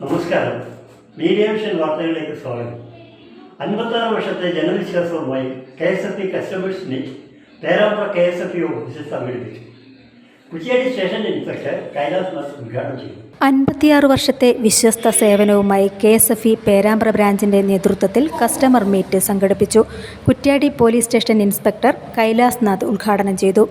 നമസ്കാരം. Media vision വാർത്തകളിലേക്ക് സ്വാഗതം. 56 വർഷത്തെ ജനവിശ്വാസവുമായി KSFE customers meet Perambra KSFE ഓഫീസിൽ സംഘടിപ്പിച്ചു. കുറ്റ്യാടി സ്റ്റേഷൻ ഇൻസ്പെക്ടർ കൈലാസ് നാഥ് ഉദ്ഘാടനം ചെയ്തു. 56 വർഷത്തെ വിശ്വസ്ത സേവനവുമായി KSFE പേരാമ്പ്ര ബ്രാഞ്ചിന്റെ നേതൃത്വത്തിൽ കസ്റ്റമർ മീറ്റ് സംഘടിപ്പിച്ചു. Kuttiadi police station inspector Kailas Nath ഉദ്ഘാടനം ചെയ്തു.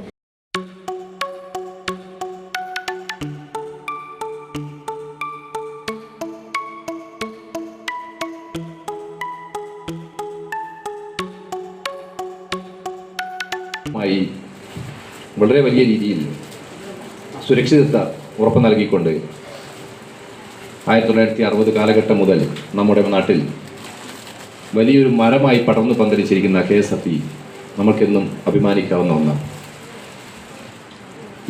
വളരെ വലിയ രീതിയിൽ സുരക്ഷിതത്വ ഉറപ്പ് നൽകിക്കൊണ്ട് 1960 കാലഘട്ടം മുതൽ നമ്മുടെ നാട്ടിൽ വലിയൊരു മരമായി പടർന്നു പന്തലിച്ചിരിക്കുന്ന KSFE നമുക്കെന്നും അഭിമാനിക്കാവുന്ന ഒന്നാണ്.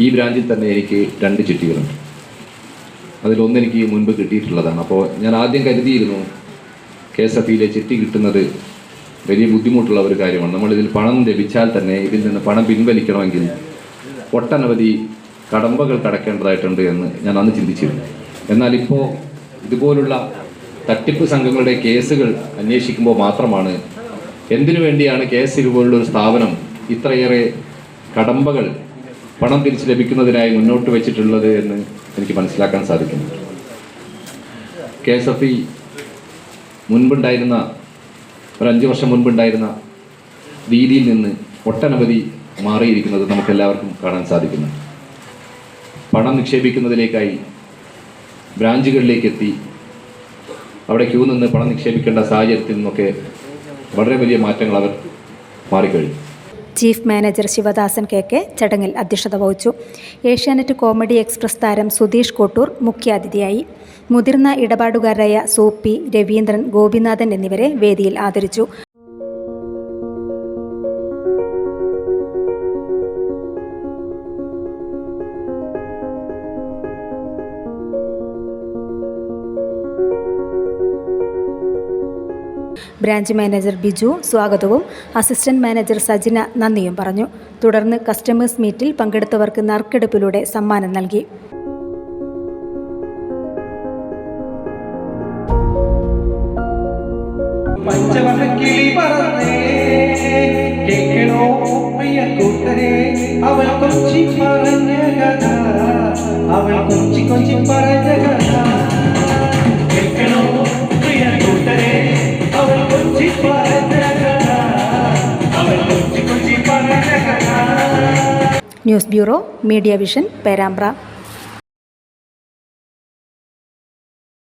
ഈ ബ്രാഞ്ചിൽ തന്നെ എനിക്ക് 2 ചിട്ടികളുണ്ട്. അതിലൊന്നെനിക്ക് മുൻപ് കിട്ടിയിട്ടുള്ളതാണ്. അപ്പോൾ ഞാൻ ആദ്യം കരുതിയിരുന്നു KSFEയിലെ ചിട്ടി കിട്ടുന്നത് വലിയ ബുദ്ധിമുട്ടുള്ള ഒരു കാര്യമാണ്. നമ്മളിതിൽ പണം ലഭിച്ചാൽ തന്നെ ഇതിൽ നിന്ന് പണം പിൻവലിക്കണമെങ്കിൽ ഒട്ടനവധി കടമ്പകൾ കടക്കേണ്ടതായിട്ടുണ്ട് എന്ന് ഞാൻ അന്ന് ചിന്തിച്ചിരുന്നു. എന്നാൽ ഇപ്പോൾ ഇതുപോലുള്ള തട്ടിപ്പ് സംഘങ്ങളുടെ കേസുകൾ അന്വേഷിക്കുമ്പോൾ മാത്രമാണ് എന്തിനു വേണ്ടിയാണ് KSFE പോലുള്ളൊരു സ്ഥാപനം ഇത്രയേറെ കടമ്പകൾ പണം തിരിച്ച് ലഭിക്കുന്നതിനായി മുന്നോട്ട് വെച്ചിട്ടുള്ളത് എന്ന് എനിക്ക് മനസ്സിലാക്കാൻ സാധിക്കുന്നു. KSFE മുൻപുണ്ടായിരുന്ന ഒരു 5 വർഷം മുൻപുണ്ടായിരുന്ന രീതിയിൽ നിന്ന് ഒട്ടനവധി മാറിയിരിക്കുന്നത് നമുക്കെല്ലാവർക്കും കാണാൻ സാധിക്കുന്നു. പണം നിക്ഷേപിക്കുന്നതിലേക്കായി ബ്രാഞ്ചുകളിലേക്ക് എത്തി അവിടെ ക്യൂ നിന്ന് പണം നിക്ഷേപിക്കേണ്ട സാഹചര്യത്തിൽ നിന്നൊക്കെ വളരെ വലിയ മാറ്റങ്ങൾ അവർ മാറിക്കഴിഞ്ഞു. ചീഫ് മാനേജർ ശിവദാസൻ KK ചടങ്ങിൽ അധ്യക്ഷത വഹിച്ചു. ഏഷ്യാനെറ്റ് കോമഡി എക്സ്പ്രസ് താരം സുധീഷ് കോട്ടൂർ മുഖ്യാതിഥിയായി. മുതിർന്ന ഇടപാടുകാരായ സൂപ്പി, രവീന്ദ്രൻ, ഗോപിനാഥൻ എന്നിവരെ വേദിയിൽ ആദരിച്ചു. ബ്രാഞ്ച് മാനേജർ ബിജു സ്വാഗതവും അസിസ്റ്റന്റ് മാനേജർ സജിന നന്ദിയും പറഞ്ഞു. തുടർന്ന് കസ്റ്റമേഴ്സ് മീറ്റിൽ പങ്കെടുത്തവർക്ക് നറുക്കെടുപ്പിലൂടെ സമ്മാനം നൽകി. News bureau, media vision, Perambra.